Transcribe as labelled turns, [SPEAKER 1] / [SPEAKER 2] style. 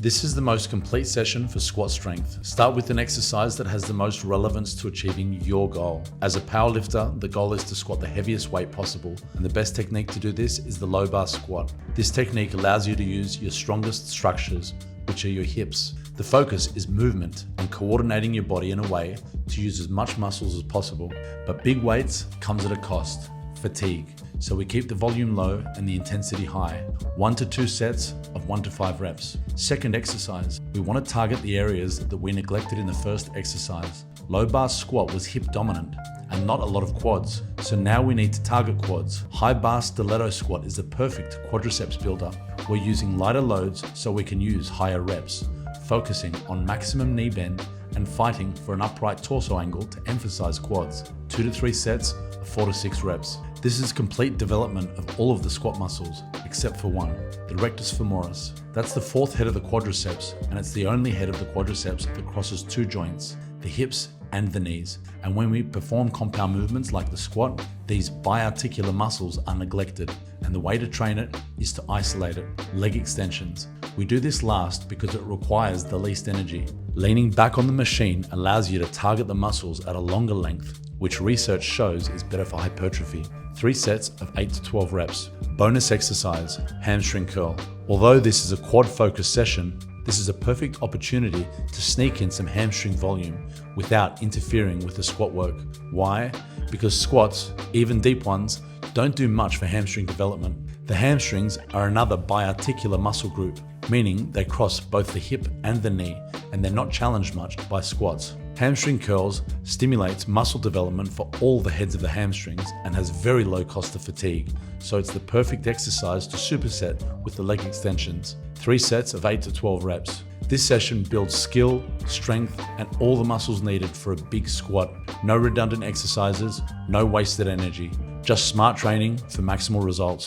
[SPEAKER 1] This is the most complete session for squat strength. Start with an exercise that has the most relevance to achieving your goal. As a powerlifter, the goal is to squat the heaviest weight possible, and the best technique to do this is the low bar squat. This technique allows you to use your strongest structures, which are your hips. The focus is movement and coordinating your body in a way to use as much muscles as possible. But big weights comes at a cost, fatigue. So we keep the volume low and the intensity high. 1 to 2 sets of 1 to 5 reps. Second exercise, we want to target the areas that we neglected in the first exercise. Low bar squat was hip dominant and not a lot of quads. So now we need to target quads. High bar stiletto squat is the perfect quadriceps builder. We're using lighter loads so we can use higher reps, focusing on maximum knee bend and fighting for an upright torso angle to emphasize quads. 2 to 3 sets of 4 to 6 reps. This is complete development of all of the squat muscles, except for one, the rectus femoris. That's the fourth head of the quadriceps, and it's the only head of the quadriceps that crosses 2 joints, the hips and the knees. And when we perform compound movements like the squat, these biarticular muscles are neglected, and the way to train it is to isolate it. Leg extensions. We do this last because it requires the least energy. Leaning back on the machine allows you to target the muscles at a longer length, which research shows is better for hypertrophy. 3 sets of 8 to 12 reps. Bonus exercise, hamstring curl. Although this is a quad-focused session, this is a perfect opportunity to sneak in some hamstring volume without interfering with the squat work. Why? Because squats, even deep ones, don't do much for hamstring development. The hamstrings are another biarticular muscle group, meaning they cross both the hip and the knee, and they're not challenged much by squats. Hamstring curls stimulates muscle development for all the heads of the hamstrings and has very low cost of fatigue, so it's the perfect exercise to superset with the leg extensions. 3 sets of 8 to 12 reps. This session builds skill, strength, and all the muscles needed for a big squat. No redundant exercises, no wasted energy. Just smart training for maximal results.